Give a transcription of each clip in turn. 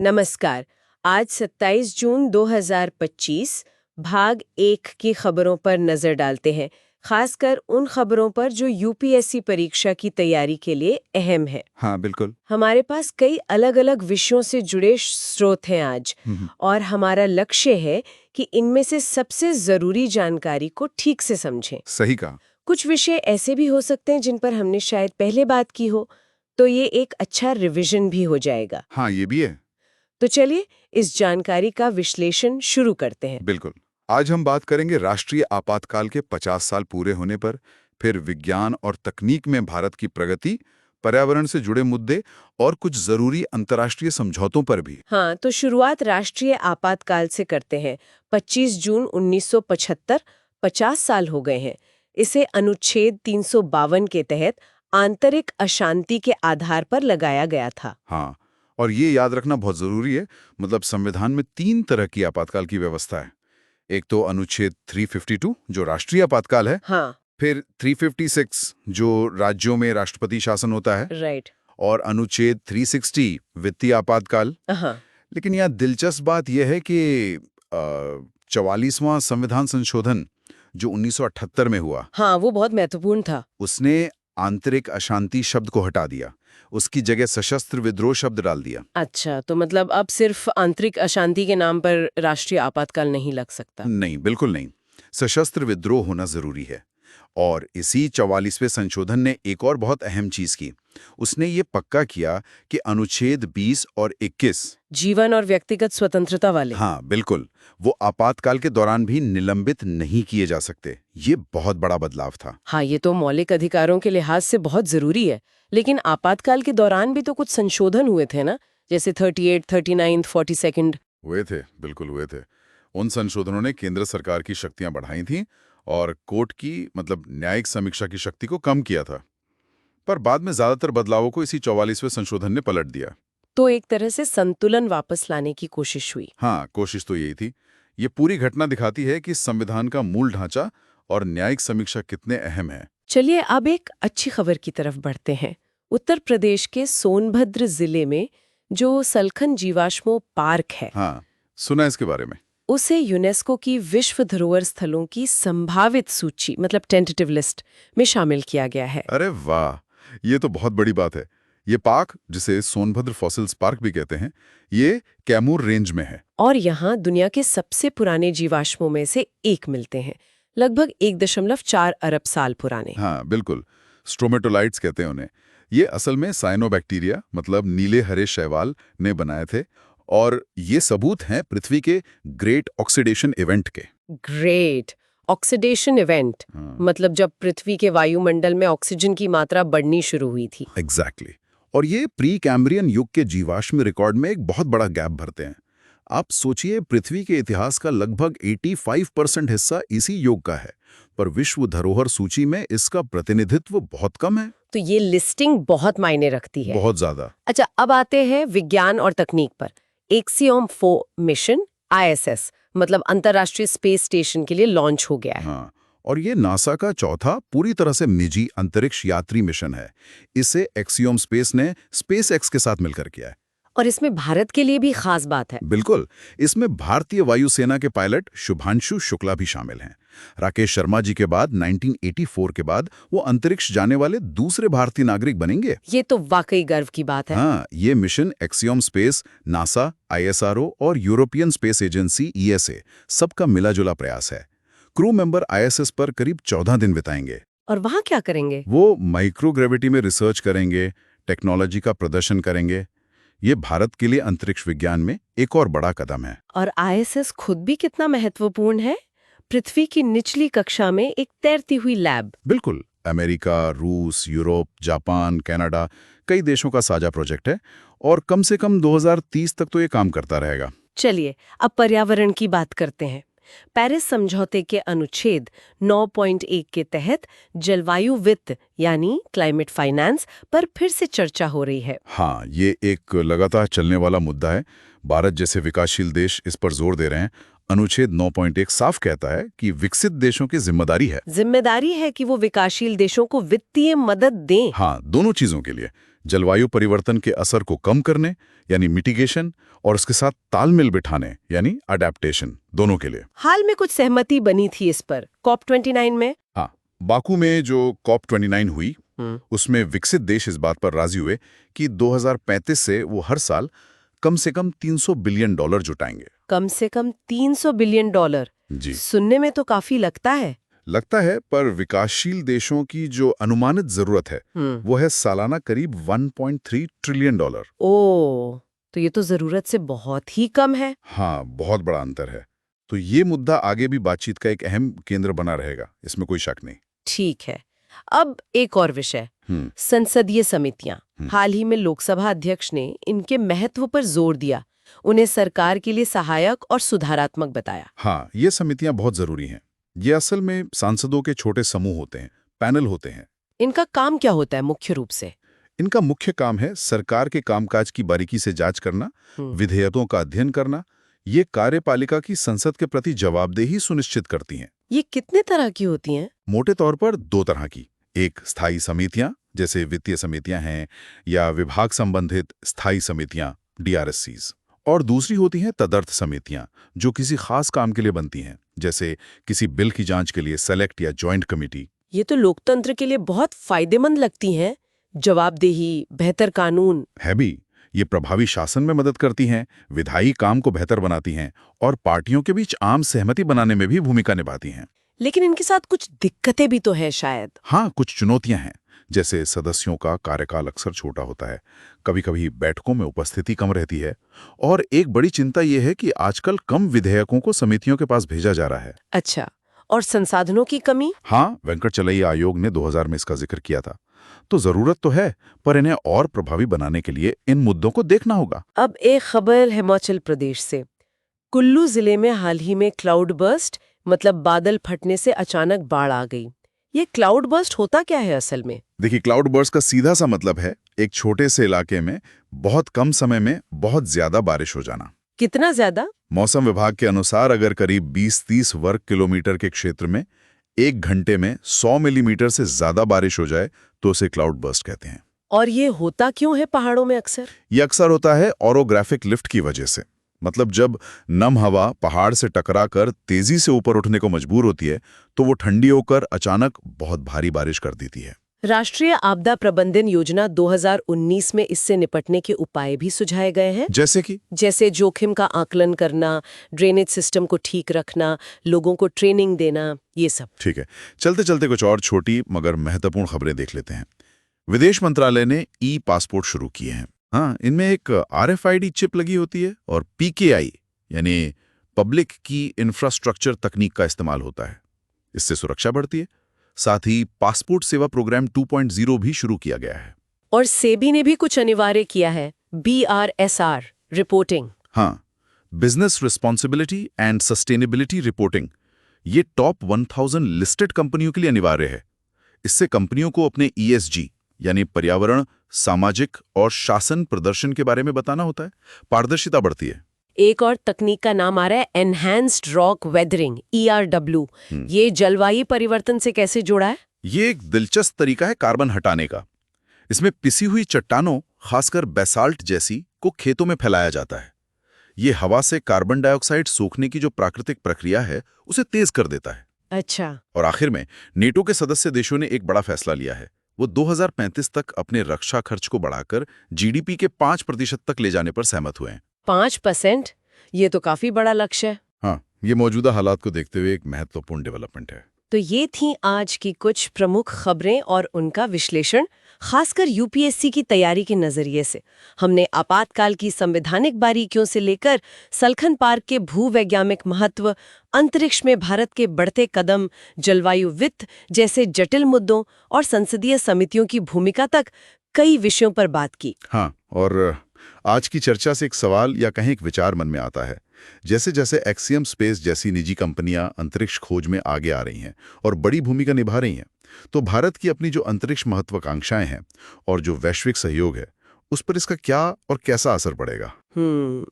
नमस्कार। आज 27 जून 2025 भाग 1 की खबरों पर नजर डालते हैं, खासकर उन खबरों पर जो यूपीएससी परीक्षा की तैयारी के लिए अहम है। हाँ, बिल्कुल। हमारे पास कई अलग-अलग विषयों से जुड़े स्रोत हैं आज, और हमारा लक्ष्य है कि इनमें से सबसे जरूरी जानकारी को ठीक से समझें। सही कहा। कुछ विषय ऐसे भी हो सकते हैं जिन पर हमने शायद पहले बात की हो, तो ये एक अच्छा रिवीजन भी हो जाएगा। हाँ, ये भी है। तो चलिए इस जानकारी का विश्लेषण शुरू करते हैं। बिल्कुल। आज हम बात करेंगे राष्ट्रीय आपातकाल के 50 साल पूरे होने पर, फिर विज्ञान और तकनीक में भारत की प्रगति, पर्यावरण से जुड़े मुद्दे और कुछ जरूरी अंतर्राष्ट्रीय समझौतों पर भी। हाँ, तो शुरुआत राष्ट्रीय आपातकाल से करते हैं। 25 जून 1975, 50 साल हो गए हैं। इसे अनुच्छेद 352 के तहत आंतरिक अशांति के आधार पर लगाया गया था। हाँ, और ये याद रखना बहुत जरूरी है। मतलब संविधान में 3 तरह की आपातकाल की व्यवस्था है। एक तो अनुच्छेद 352 जो राष्ट्रीय आपातकाल है, हाँ, फिर 356 जो राज्यों में राष्ट्रपति शासन होता है, राइट। और अनुच्छेद 360 वित्तीय आपातकाल। हाँ, लेकिन यहाँ दिलचस्प बात यह है कि 44वां संविधान संशोधन जो 1978 में हुआ, हाँ, वो बहुत महत्वपूर्ण था। उसने आंतरिक अशांति शब्द को हटा दिया। उसकी जगह सशस्त्र विद्रोह शब्द डाल दिया। अच्छा, तो मतलब अब सिर्फ आंतरिक अशांति के नाम पर राष्ट्रीय आपातकाल नहीं लग सकता। नहीं, बिल्कुल नहीं। सशस्त्र विद्रोह होना जरूरी है। और इसी 44वें संशोधन ने एक और बहुत अहम चीज की। उसने ये पक्का किया कि अनुच्छेद 20 और 21 जीवन और व्यक्तिगत स्वतंत्रता वाले। हाँ, बिल्कुल, वो आपातकाल के दौरान भी निलंबित नहीं किए जा सकते। ये बहुत बड़ा बदलाव था। हाँ, ये तो मौलिक अधिकारों के लिहाज से बहुत जरूरी है। लेकिन आपातकाल के दौरान भी तो कुछ संशोधन हुए थे ना, जैसे 38, 39, 42। हुए थे, बिल्कुल हुए थे। उन संशोधनों ने केंद्र सरकार की शक्तियां बढ़ाई थीं और कोर्ट की मतलब न्यायिक समीक्षा की शक्ति को कम किया था। पर बाद में ज्यादातर बदलावों को इसी 44वें संशोधन ने पलट दिया। तो एक तरह से संतुलन वापस लाने की कोशिश हुई। हाँ, कोशिश तो यही थी। ये पूरी घटना दिखाती है कि संविधान का मूल ढांचा और न्यायिक समीक्षा कितने अहम है। चलिए अब एक अच्छी खबर की तरफ बढ़ते हैं। उत्तर प्रदेश के सोनभद्र जिले में जो सलखन जीवाश्म पार्क है, हाँ, सुना इसके बारे में। उसे यूनेस्को की विश्व धरोहर स्थलों की संभावित सूची मतलब टेंटेटिव लिस्ट में शामिल किया गया है। अरे वाह, ये तो बहुत बड़ी बात है। ये पार्क, जिसे सोनभद्र फॉसिल्स पार्क भी कहते हैं, ये कैमूर रेंज में है। और यहाँ दुनिया के सबसे पुराने जीवाश्मों में से एक मिलते हैं, लगभग 1.4 अरब साल पुराने। हाँ, बिल्कुल, स्ट्रोमेटोलाइट्स कहते हैं उन्हें। ये असल में साइनोबैक्टीरिया मतलब नीले हरे शैवाल ने बनाए थे, और ये सबूत हैं पृथ्वी के ग्रेट ऑक्सीडेशन इवेंट के। ग्रेट ऑक्सीडेशन इवेंट, हाँ, मतलब जब पृथ्वी के वायुमंडल में ऑक्सीजन की मात्रा बढ़नी शुरू हुई थी। एग्जैक्टली। और ये प्री कैम्ब्रियन युग के जीवाश्म रिकॉर्ड में एक बहुत बड़ा गैप भरते हैं। आप सोचिए, पृथ्वी के इतिहास का लगभग 85% हिस्सा इसी युग का है, पर विश्व धरोहर सूची में इसका प्रतिनिधित्व बहुत कम है। तो ये लिस्टिंग बहुत मायने रखती है। बहुत ज्यादा। अच्छा, अब आते हैं विज्ञान और तकनीक पर। एक्सियोम 4 मिशन ISS मतलब अंतर्राष्ट्रीय स्पेस स्टेशन के लिए लॉन्च हो गया है। हाँ, और ये नासा का चौथा पूरी तरह से निजी अंतरिक्ष यात्री मिशन है। इसे एक्सियोम स्पेस ने स्पेसएक्स के साथ मिलकर किया है। और इसमें भारत के लिए भी खास बात है। बिल्कुल, इसमें भारतीय वायुसेना के पायलट शुभांशु शुक्ला भी शामिल हैं। राकेश शर्मा जी के बाद 1984 के बाद वो अंतरिक्ष जाने वाले दूसरे भारतीय नागरिक बनेंगे। ये तो वाकई गर्व की बात है। हाँ, ये mission axiom space, NASA, ISRO और यूरोपियन स्पेस एजेंसी ESA सबका मिला-जुला प्रयास है। क्रू मेंबर ISS पर करीब 14 दिन बिताएंगे। और वहाँ क्या करेंगे? वो माइक्रोग्रेविटी में रिसर्च करेंगे, टेक्नोलॉजी का प्रदर्शन करेंगे। ये भारत के लिए अंतरिक्ष विज्ञान में एक और बड़ा कदम है। और ISS खुद भी कितना महत्वपूर्ण है। पृथ्वी की निचली कक्षा में एक तैरती हुई लैब। बिल्कुल, अमेरिका, रूस, यूरोप, जापान, कनाडा, कई देशों का साझा प्रोजेक्ट है, और कम से कम 2030 तक तो ये काम करता रहेगा। चलिए अब पर्यावरण की बात करते हैं। पेरिस समझौते के अनुच्छेद 9.1 के तहत जलवायु वित्त यानी क्लाइमेट फाइनेंस पर फिर से चर्चा हो रही है। हाँ, ये एक लगातार चलने वाला मुद्दा है। भारत जैसे विकासशील देश इस पर जोर दे रहे हैं। अनुच्छेद 9.1 साफ कहता है कि विकसित देशों की जिम्मेदारी है कि वो विकासशील देशों को वित्तीय मदद दें। हाँ, दोनों चीजों के लिए, जलवायु परिवर्तन के असर को कम करने यानी मिटिगेशन और उसके साथ तालमेल बिठाने यानी अडेप्टेशन, दोनों के लिए। हाल में कुछ सहमति बनी थी इस पर COP29 में। हाँ, बाकू में जो COP29 हुई उसमें विकसित देश इस बात पर राजी हुए कि 2035 से वो हर साल कम से कम $300 बिलियन जुटाएंगे। कम से कम $300 बिलियन। जी, सुनने में तो काफी लगता है। पर विकासशील देशों की जो अनुमानित जरूरत है वो है सालाना करीब $1.3 ट्रिलियन। ओ, तो ये तो जरूरत से बहुत ही कम है। हाँ, बहुत बड़ा अंतर है। तो ये मुद्दा आगे भी बातचीत का एक अहम केंद्र बना रहेगा, इसमें कोई शक नहीं। ठीक है। अब एक और विषय, संसदीय समितियां। हाल ही में लोकसभा अध्यक्ष ने इनके महत्व पर जोर दिया, उन्हें सरकार के लिए सहायक और सुधारात्मक बताया। हाँ, ये समितियां बहुत जरूरी हैं। ये असल में सांसदों के छोटे समूह होते हैं, पैनल होते हैं। इनका काम क्या होता है मुख्य रूप से? इनका मुख्य काम है सरकार के कामकाज की बारीकी से जांच करना, विधेयकों का अध्ययन करना। ये कार्यपालिका की संसद के प्रति जवाबदेही सुनिश्चित करती हैं। ये कितने तरह की होती हैं? मोटे तौर पर 2 तरह की। एक स्थायी समितियां, जैसे वित्तीय समितियां हैं, या विभाग संबंधित स्थायी समितियां DRSCs। और दूसरी होती हैं तदर्थ समितियां, जो किसी खास काम के लिए बनती हैं, जैसे किसी बिल की जांच के लिए सेलेक्ट या जॉइंट कमेटी। ये तो लोकतंत्र के लिए बहुत फायदेमंद लगती हैं। जवाबदेही, बेहतर कानून है भी। ये प्रभावी शासन में मदद करती हैं, विधायी काम को बेहतर बनाती हैं और पार्टियों के बीच आम सहमति बनाने में भी भूमिका निभाती हैं। लेकिन इनके साथ कुछ दिक्कतें भी तो है शायद। हाँ, कुछ चुनौतियां हैं, जैसे सदस्यों का कार्यकाल अक्सर छोटा होता है, कभी-कभी बैठकों में उपस्थिति कम रहती है, और एक बड़ी चिंता यह है कि आजकल कम विधेयकों को समितियों के पास भेजा जा रहा है। अच्छा, और संसाधनों की कमी? हाँ, वेंकटचलैया आयोग ने 2000 में इसका जिक्र किया था। तो जरूरत तो है, पर इन्हें और प्रभावी बनाने के लिए इन मुद्दों को देखना होगा। अब एक खबर हिमाचल प्रदेश से। कुल्लू जिले में हाल ही में क्लाउड बर्स्ट, मतलब बादल फटने से अचानक बाढ़ आ गई। ये क्लाउड बर्स्ट होता क्या है असल में? देखिए, क्लाउड बर्स्ट का सीधा सा मतलब है एक छोटे से इलाके में बहुत कम समय में बहुत ज्यादा बारिश हो जाना। कितना ज्यादा? मौसम विभाग के अनुसार अगर करीब 20-30 वर्ग किलोमीटर के क्षेत्र में 1 घंटे में 100 मिलीमीटर से ज्यादा बारिश हो जाए तो उसे क्लाउड बर्स्ट कहते हैं। और ये होता क्यों है पहाड़ों में अक्सर? ये अक्सर होता है ओरोग्राफिक लिफ्ट की वजह से। मतलब जब नम हवा पहाड़ से टकराकर तेजी से ऊपर उठने को मजबूर होती है तो वो ठंडी होकर अचानक बहुत भारी बारिश कर देती है। राष्ट्रीय आपदा प्रबंधन योजना 2019 में इससे निपटने के उपाय भी सुझाए गए हैं। जैसे जोखिम का आकलन करना, ड्रेनेज सिस्टम को ठीक रखना, लोगों को ट्रेनिंग देना, ये सब। ठीक है, चलते चलते कुछ और छोटी मगर महत्वपूर्ण खबरें देख लेते हैं। विदेश मंत्रालय ने ई-पासपोर्ट शुरू किए हैं। हाँ, इनमें एक RFID चिप लगी होती है और PKI यानी पब्लिक की इंफ्रास्ट्रक्चर तकनीक का इस्तेमाल होता है। इससे सुरक्षा बढ़ती है। साथ ही पासपोर्ट सेवा प्रोग्राम 2.0 भी शुरू किया गया है। और सेबी ने भी कुछ अनिवार्य किया है, BRSR रिपोर्टिंग। हाँ, business responsibility and sustainability reporting. ये टॉप 1000 लिस्टेड कंपनियों के लिए अनिवार्य है। इससे कंपनियों को अपने ESG यानी पर्यावरण, सामाजिक और शासन प्रदर्शन के बारे में बताना होता है। पारदर्शिता बढ़ती है। एक और तकनीक का नाम आ रहा है एनहांस्ड रॉक वेदरिंग, ERW। ये जलवायु परिवर्तन से कैसे जुड़ा है? ये एक दिलचस्प तरीका है कार्बन हटाने का। इसमें पिसी हुई चट्टानों, खासकर बेसाल्ट जैसी, को खेतों में फैलाया जाता है। ये हवा से कार्बन डाइऑक्साइड सोखने की जो प्राकृतिक प्रक्रिया है उसे तेज कर देता है। अच्छा। और आखिर में नेटो के सदस्य देशों ने एक बड़ा फैसला लिया है। वो 2035 तक अपने रक्षा खर्च को बढ़ाकर GDP के 5% तक ले जाने पर सहमत हुए हैं। 5%? ये तो काफी बड़ा लक्ष्य है। हाँ, ये मौजूदा हालात को देखते हुए एक महत्वपूर्ण डेवलपमेंट है। तो ये थी आज की कुछ प्रमुख खबरें और उनका विश्लेषण, खासकर UPSC की तैयारी के नजरिए से। हमने आपातकाल की संवैधानिक बारीकियों से लेकर सलखन पार्क के भूवैज्ञानिक महत्व, अंतरिक्ष में भारत के बढ़ते कदम, जलवायु वित्त जैसे जटिल मुद्दों और संसदीय समितियों की भूमिका तक कई विषयों पर बात की। हाँ, और आज की चर्चा से एक सवाल या कहीं एक विचार मन में आता है। जैसे जैसे एक्सियम स्पेस जैसी निजी कंपनियां अंतरिक्ष खोज में आगे आ रही हैं और बड़ी भूमिका निभा रही हैं, तो भारत की अपनी जो अंतरिक्ष महत्वाकांक्षाएं हैं और जो वैश्विक सहयोग है, उस पर इसका क्या और कैसा असर पड़ेगा?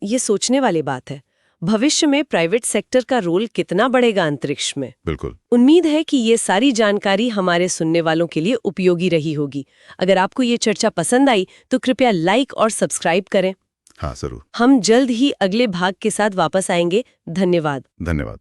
ये सोचने वाली बात है। भविष्य में प्राइवेट सेक्टर का रोल कितना बढ़ेगा अंतरिक्ष में। बिल्कुल। उम्मीद है कि ये सारी जानकारी हमारे सुनने वालों के लिए उपयोगी रही होगी। अगर आपको ये चर्चा पसंद आई तो कृपया लाइक और सब्सक्राइब करें। हाँ, जरूर। हम जल्द ही अगले भाग के साथ वापस आएंगे। धन्यवाद। धन्यवाद।